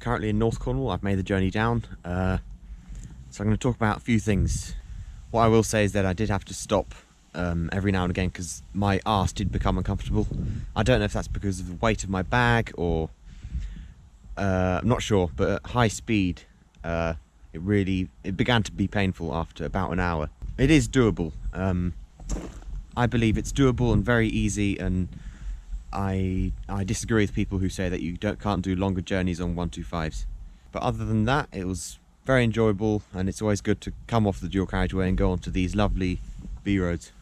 currently in North Cornwall. I've made the journey down, so I'm going to talk about a few things. What I will say is that I did have to stop every now and again because my arse did become uncomfortable. I don't know if that's because of the weight of my bag or I'm not sure, but at high speed it began to be painful after about an hour. It is doable. I believe it's doable and very easy, and I disagree with people who say that you can't do longer journeys on 125s. But other than that, it was very enjoyable, and it's always good to come off the dual carriageway and go onto these lovely B roads.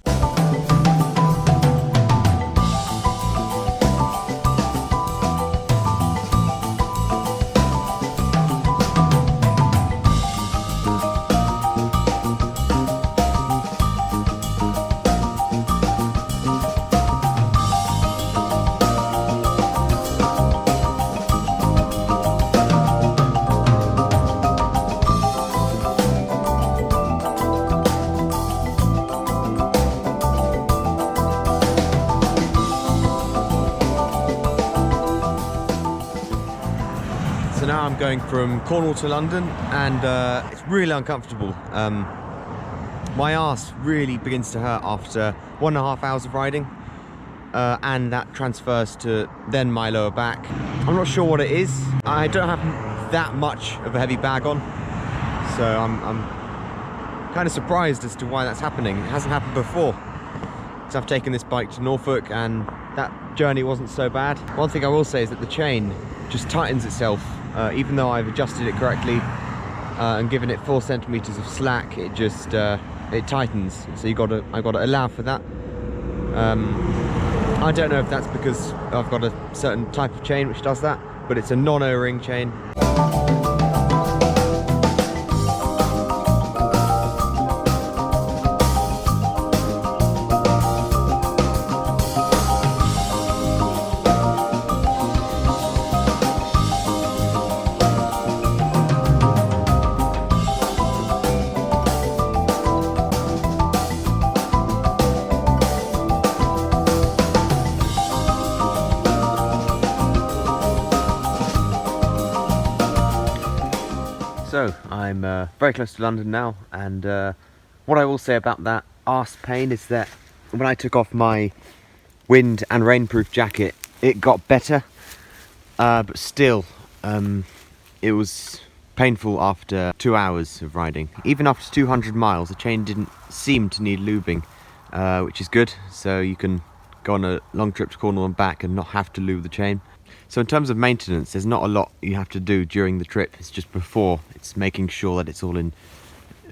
So now I'm going from Cornwall to London, and it's really uncomfortable. My arse really begins to hurt after 1.5 hours of riding, and that transfers to then my lower back. I'm not sure what it is. I don't have that much of a heavy bag on, so I'm kind of surprised as to why that's happening. It hasn't happened before. So I've taken this bike to Norfolk, and that journey wasn't so bad. One thing I will say is that the chain just tightens itself. Even though I've adjusted it correctly and given it 4 centimeters of slack, it just it tightens. So I've got to allow for that. I don't know if that's because I've got a certain type of chain which does that, but it's a non-O-ring chain. So I'm very close to London now, and what I will say about that arse pain is that when I took off my wind and rainproof jacket, it got better, but still it was painful after 2 hours of riding. Even after 200 miles, the chain didn't seem to need lubing, which is good, so you can go on a long trip to Cornwall and back and not have to lube the chain. So in terms of maintenance, there's not a lot you have to do during the trip. It's just before. It's making sure that it's all in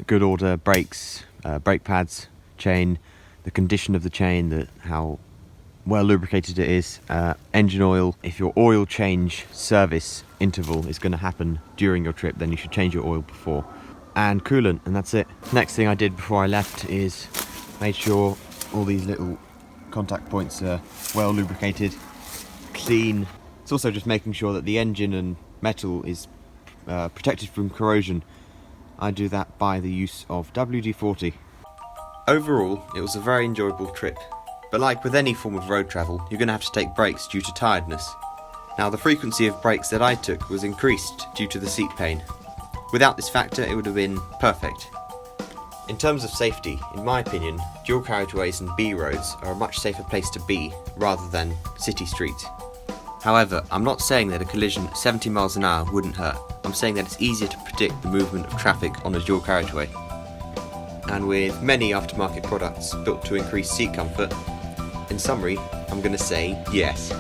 good order. Brakes, brake pads, chain, the condition of the chain, how well lubricated it is, engine oil. If your oil change service interval is going to happen during your trip, then you should change your oil before. And coolant, and that's it. Next thing I did before I left is made sure all these little contact points are well lubricated, clean. It's also just making sure that the engine and metal is protected from corrosion. I do that by the use of WD-40. Overall, it was a very enjoyable trip, but like with any form of road travel, you're going to have to take breaks due to tiredness. Now, the frequency of breaks that I took was increased due to the seat pain. Without this factor, it would have been perfect. In terms of safety, in my opinion, dual carriageways and B roads are a much safer place to be rather than city streets. However, I'm not saying that a collision at 70 miles an hour wouldn't hurt. I'm saying that it's easier to predict the movement of traffic on a dual carriageway. And with many aftermarket products built to increase seat comfort, in summary, I'm going to say yes.